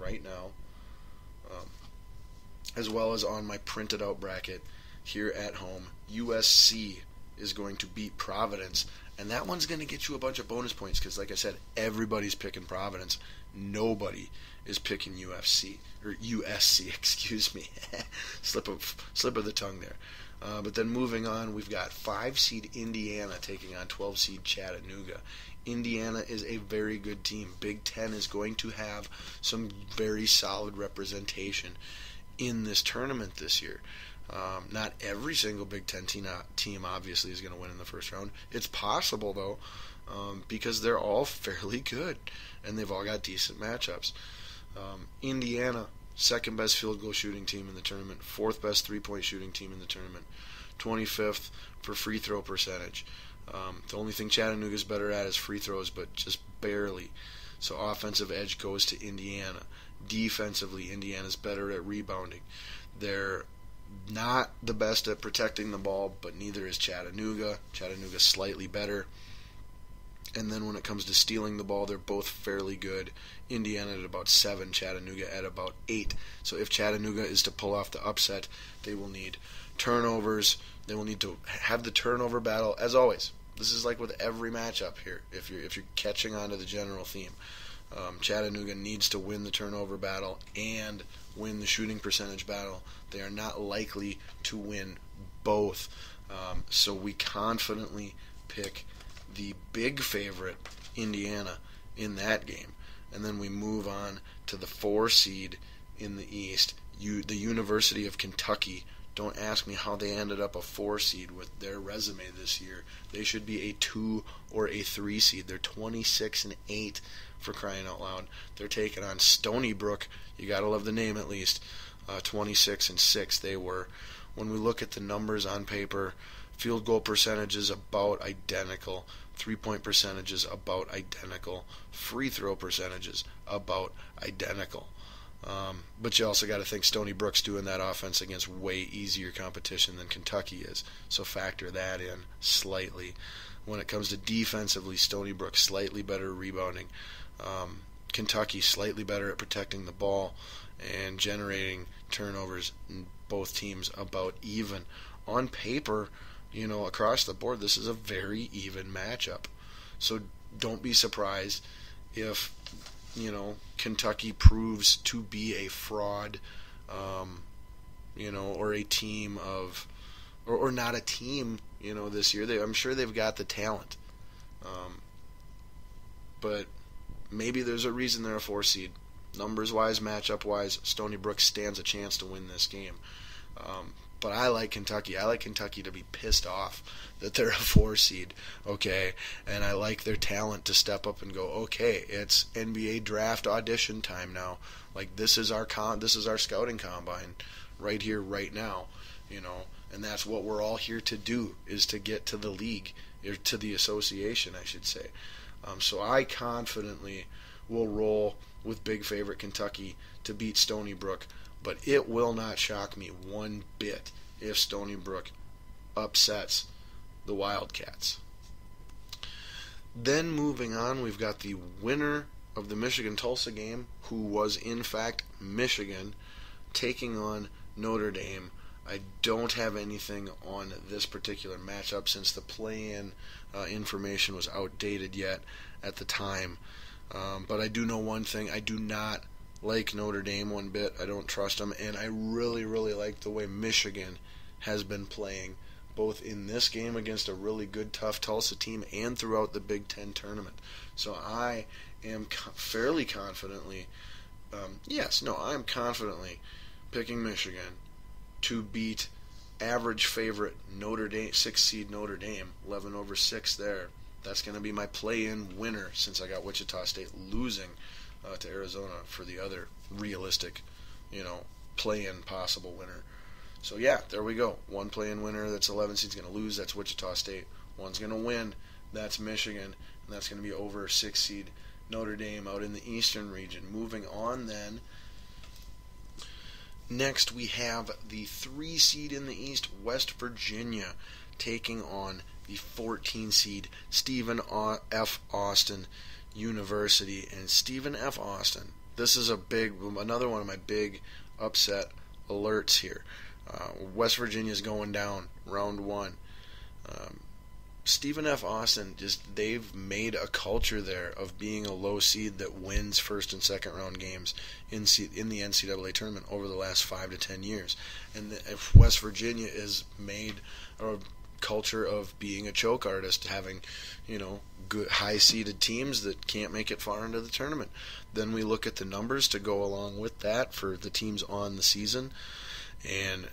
right now, um, as well as on my printed out bracket here at home. USC is going to beat Providence, and that one's going to get you a bunch of bonus points because, like I said, everybody's picking Providence. Nobody is picking UFC or USC. Excuse me, slip of the tongue there. But then moving on, we've got 5 seed Indiana taking on 12 seed Chattanooga. Indiana is a very good team. Big Ten is going to have some very solid representation in this tournament this year. Not every single Big Ten team obviously is going to win in the first round. It's possible, though, because they're all fairly good, and they've all got decent matchups. Indiana, second best field goal shooting team in the tournament, fourth best three-point shooting team in the tournament, 25th for free throw percentage. The only thing Chattanooga's better at is free throws, but just barely. So offensive edge goes to Indiana. Defensively, Indiana's better at rebounding. They're not the best at protecting the ball, but neither is Chattanooga. Chattanooga's slightly better. And then when it comes to stealing the ball, they're both fairly good. Indiana at about 7, Chattanooga at about 8. So if Chattanooga is to pull off the upset, they will need turnovers. They will need to have the turnover battle, as always. This is like with every matchup here, if you're catching on to the general theme. Chattanooga needs to win the turnover battle and win the shooting percentage battle. They are not likely to win both. So we confidently pick the big favorite, Indiana, in that game. And then we move on to the 4 seed in the East, the University of Kentucky. Don't ask me how they ended up a 4 seed with their resume this year. They should be a 2 or a 3 seed. They're 26-8 for crying out loud. They're taking on Stony Brook. You gotta love the name at least. 26-6 they were. When we look at the numbers on paper, field goal percentages about identical. 3-point percentages about identical. Free throw percentages about identical. But you also got to think Stony Brook's doing that offense against way easier competition than Kentucky is. So factor that in slightly. When it comes to defensively, Stony Brook slightly better rebounding. Kentucky slightly better at protecting the ball and generating turnovers. Both teams about even. On paper, across the board, this is a very even matchup. So don't be surprised if, Kentucky proves to be a fraud, or a team of, or not a team, this year. I'm sure they've got the talent. But maybe there's a reason they're a 4 seed. Numbers-wise, matchup-wise, Stony Brook stands a chance to win this game. But I like Kentucky. I like Kentucky to be pissed off that they're a 4 seed, okay? And I like their talent to step up and go, okay, it's NBA draft audition time now. Like, this is our scouting combine right here, right now, And that's what we're all here to do, is to get to the league, or to the association, I should say. So I confidently will roll with big favorite Kentucky to beat Stony Brook. But it will not shock me one bit if Stony Brook upsets the Wildcats. Then moving on, we've got the winner of the Michigan-Tulsa game, who was in fact Michigan, taking on Notre Dame. I don't have anything on this particular matchup since the play-in information was outdated yet at the time. But I do know one thing. I do not like Notre Dame one bit. I don't trust them, and I really, really like the way Michigan has been playing, both in this game against a really good, tough Tulsa team and throughout the Big Ten tournament. So I am fairly confidently, I'm confidently picking Michigan to beat average favorite Notre Dame, 6 seed Notre Dame, 11/6 there. That's going to be my play-in winner, since I got Wichita State losing to Arizona for the other realistic, play-in possible winner. So yeah, there we go. One play-in winner that's 11 seed's going to lose. That's Wichita State. One's going to win. That's Michigan, and that's going to be over 6 seed Notre Dame out in the Eastern region. Moving on then. Next we have the 3 seed in the East, West Virginia, taking on the 14 seed Stephen F. Austin University. And Stephen F. Austin This is another one of my big upset alerts here. West Virginia's going down round one. Stephen F. Austin, they've made a culture there of being a low seed that wins first and second round games in the NCAA tournament over the last 5 to 10 years. And if West Virginia is made a culture of being a choke artist, having, good high seeded teams that can't make it far into the tournament. Then we look at the numbers to go along with that for the teams on the season, and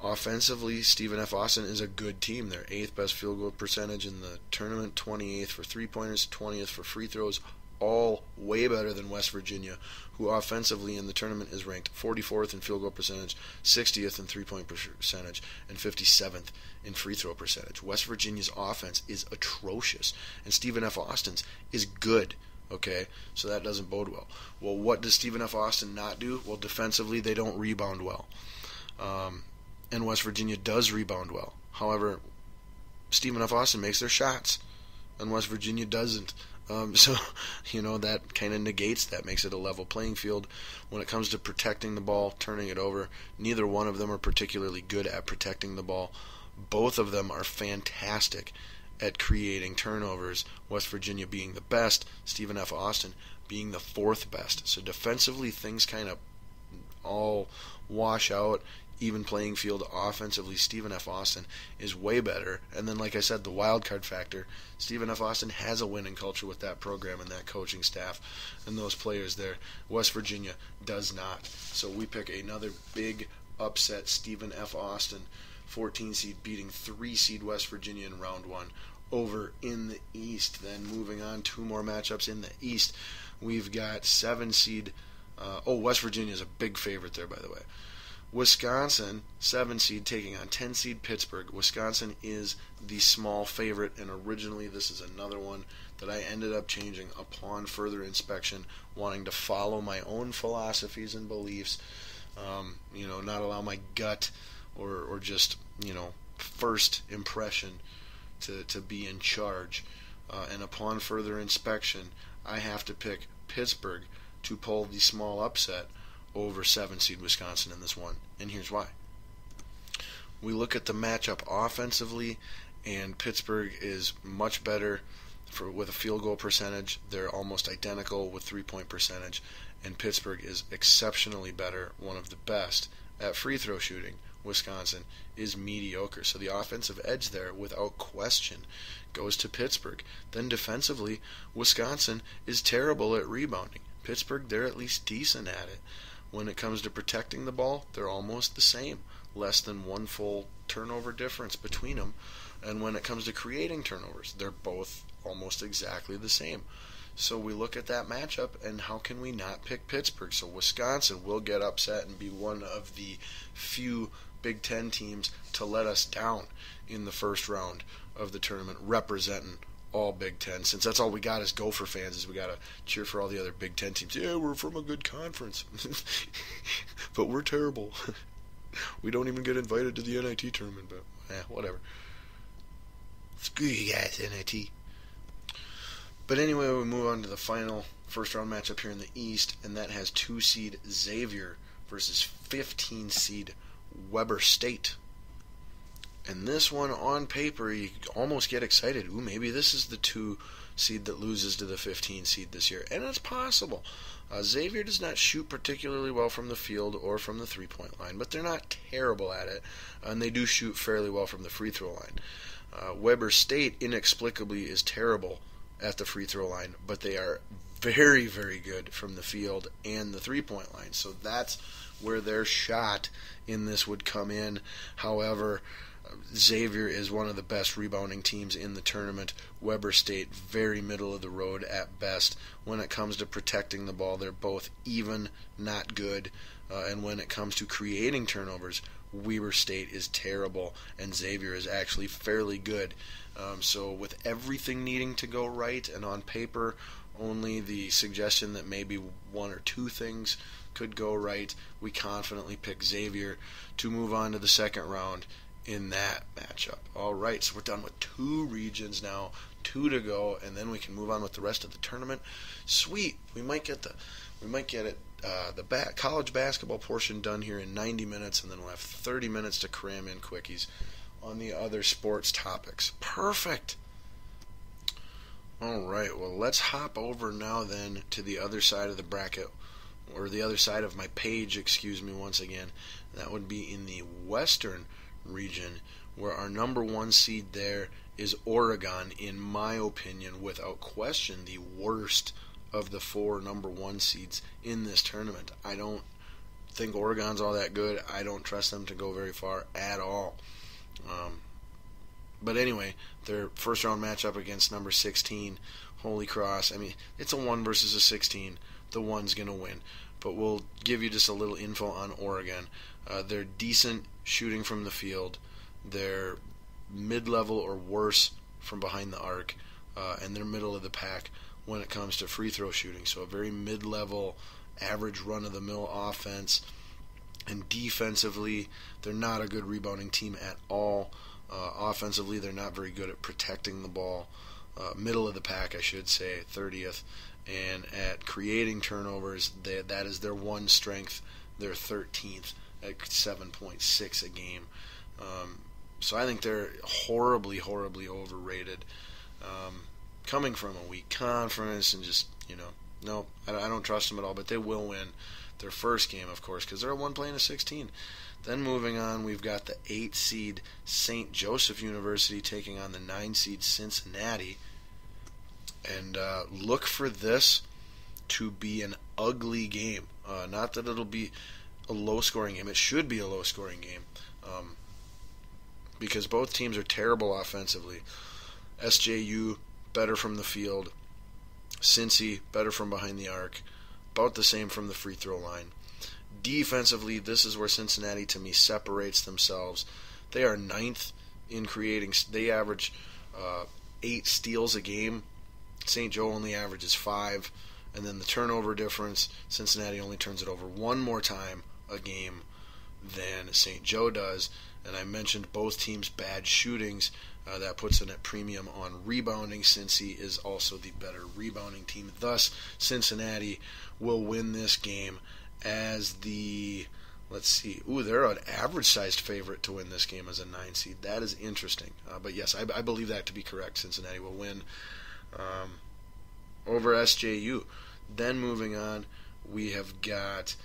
offensively, Stephen F. Austin is a good team. They're 8th best field goal percentage in the tournament, 28th for three-pointers, 20th for free throws, all way better than West Virginia, who offensively in the tournament is ranked 44th in field goal percentage, 60th in three-point percentage, and 57th in free throw percentage. West Virginia's offense is atrocious, and Stephen F. Austin's is good. Okay, so that doesn't bode well. Well, what does Stephen F. Austin not do? Well, defensively, they don't rebound well. And West Virginia does rebound well. However, Stephen F. Austin makes their shots, and West Virginia doesn't. So, that kind of negates that, makes it a level playing field. When it comes to protecting the ball, turning it over, neither one of them are particularly good at protecting the ball. Both of them are fantastic at creating turnovers, West Virginia being the best, Stephen F. Austin being the 4th best. So defensively, things kind of all wash out. Even playing field. Offensively, Stephen F. Austin is way better. And then, like I said, the wild card factor, Stephen F. Austin has a winning culture with that program and that coaching staff and those players there. West Virginia does not. So we pick another big upset, Stephen F. Austin, 14 seed beating 3 seed West Virginia in round one. Over in the East, then moving on, 2 more matchups in the East. We've got 7 seed. West Virginia is a big favorite there, by the way. Wisconsin, 7 seed, taking on 10 seed Pittsburgh. Wisconsin is the small favorite, and originally this is another one that I ended up changing upon further inspection, wanting to follow my own philosophies and beliefs, not allow my gut or just, first impression to be in charge. And upon further inspection, I have to pick Pittsburgh to pull the small upset over 7 seed Wisconsin in this one, and here's why. We look at the matchup offensively, and Pittsburgh is much better with a field goal percentage. They're almost identical with 3-point percentage, and Pittsburgh is exceptionally better, one of the best, at free throw shooting. Wisconsin is mediocre, so the offensive edge there, without question, goes to Pittsburgh. Then defensively, Wisconsin is terrible at rebounding. Pittsburgh, they're at least decent at it. When it comes to protecting the ball, they're almost the same. Less than 1 full turnover difference between them. And when it comes to creating turnovers, they're both almost exactly the same. So we look at that matchup, and how can we not pick Pittsburgh? So Wisconsin will get upset and be one of the few Big Ten teams to let us down in the first round of the tournament, representing all Big Ten. Since that's all we got as Gopher fans, is we got to cheer for all the other Big Ten teams. Yeah, we're from a good conference. But we're terrible. We don't even get invited to the NIT tournament, but whatever. Screw you guys, NIT. But anyway, we move on to the final first round matchup here in the East, and that has 2 seed Xavier versus 15 seed Weber State. And this one, on paper, you almost get excited. Ooh, maybe this is the 2 seed that loses to the 15 seed this year. And it's possible. Xavier does not shoot particularly well from the field or from the 3-point line, but they're not terrible at it. And they do shoot fairly well from the free throw line. Weber State, inexplicably, is terrible at the free throw line, but they are very, very good from the field and the 3-point line. So that's where their shot in this would come in. However, Xavier is one of the best rebounding teams in the tournament. Weber State, very middle of the road at best. When it comes to protecting the ball, they're both even, not good. And when it comes to creating turnovers, Weber State is terrible, and Xavier is actually fairly good. So with everything needing to go right, and on paper, only the suggestion that maybe 1 or 2 things could go right, we confidently pick Xavier to move on to the second round in that matchup. Alright, so we're done with 2 regions now, 2 to go, and then we can move on with the rest of the tournament. Sweet. We might get it college basketball portion done here in 90 minutes, and then we'll have 30 minutes to cram in quickies on the other sports topics. Perfect. All right, well, let's hop over now then to the other side of the bracket, or the other side of my page, once again. That would be in the Western region, where our number 1 seed there is Oregon, in my opinion, without question, the worst of the 4 number 1 seeds in this tournament. I don't think Oregon's all that good. I don't trust them to go very far at all. But anyway, their first round matchup against number 16, Holy Cross. I mean, it's a 1 versus a 16. The 1's going to win. But we'll give you just a little info on Oregon. They're decent shooting from the field. They're mid-level or worse from behind the arc. And they're middle of the pack when it comes to free throw shooting. So a very mid-level, average run-of-the-mill offense. And defensively, they're not a good rebounding team at all. Offensively, they're not very good at protecting the ball. Middle of the pack, I should say, 30th. And at creating turnovers, that is their one strength. They're 13th at 7.6 a game. So I think they're horribly, horribly overrated. Coming from a weak conference and just, no, I don't trust them at all. But they will win their first game, of course, because they're a 1 playing a 16. Then moving on, we've got the 8 seed St. Joseph University taking on the 9 seed Cincinnati. And look for this to be an ugly game. Not that it'll be a low-scoring game. It should be a low-scoring game. Because both teams are terrible offensively. SJU, better from the field. Cincy, better from behind the arc. About the same from the free throw line. Defensively, this is where Cincinnati, to me, separates themselves. They are 9th in creating. They average 8 steals a game. St. Joe only averages 5. And then the turnover difference, Cincinnati only turns it over 1 more time a game than St. Joe does. And I mentioned both teams' bad shootings. That puts it at premium on rebounding. Cincy is also the better rebounding team. Thus, Cincinnati will win this game as the, they're an average-sized favorite to win this game as a 9 seed. That is interesting. But yes, I believe that to be correct. Cincinnati will win over SJU. Then moving on, we have got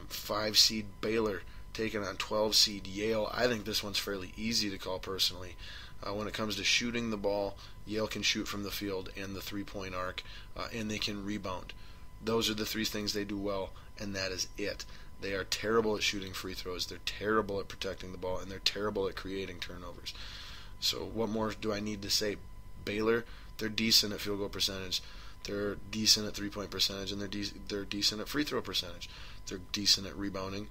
5 seed Baylor taking on 12 seed Yale. I think this one's fairly easy to call personally. When it comes to shooting the ball, Yale can shoot from the field and the three-point arc, and they can rebound. Those are the 3 things they do well, and that is it. They are terrible at shooting free throws, they're terrible at protecting the ball, and they're terrible at creating turnovers. So what more do I need to say? Baylor, they're decent at field goal percentage. They're decent at three-point percentage, and they're decent at free throw percentage. They're decent at rebounding.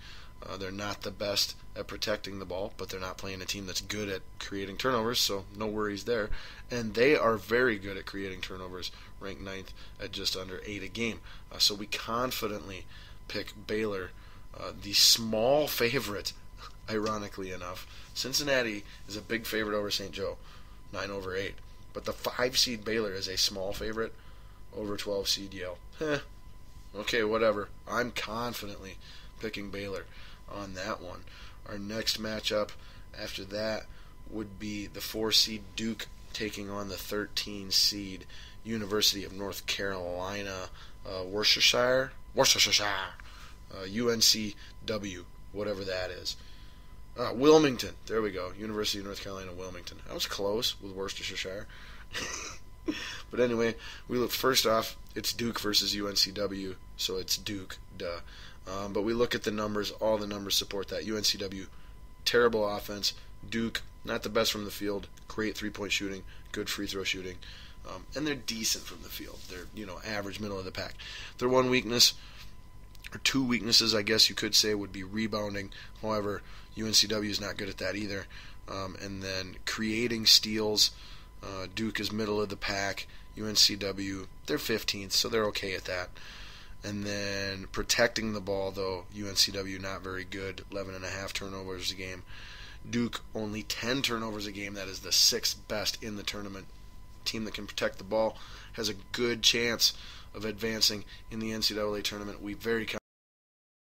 They're not the best at protecting the ball, but they're not playing a team that's good at creating turnovers, so no worries there. And they are very good at creating turnovers, ranked 9th at just under 8 a game. So we confidently pick Baylor, the small favorite, ironically enough. Cincinnati is a big favorite over St. Joe, 9/8. But the 5 seed Baylor is a small favorite over 12 seed Yale. Okay, whatever. I'm confidently picking Baylor on that one. Our next matchup after that would be the 4 seed Duke taking on the 13 seed University of North Carolina, Worcestershire, UNCW, whatever that is. Wilmington, there we go, University of North Carolina, Wilmington. I was close with Worcestershire. But anyway, we look first off, it's Duke versus UNCW, so it's Duke, duh. But we look at the numbers, all the numbers support that. UNCW, terrible offense. Duke, not the best from the field, great three-point shooting, good free throw shooting. And they're decent from the field. They're, average, middle of the pack. Their one weakness, or 2 weaknesses, I guess you could say, would be rebounding. However, UNCW is not good at that either. And then creating steals, Duke is middle of the pack. UNCW, they're 15th, so they're okay at that. And then protecting the ball, though, UNCW not very good, 11.5 turnovers a game. Duke only 10 turnovers a game. That is the 6th best in the tournament. team that can protect the ball has a good chance of advancing in the NCAA tournament. We very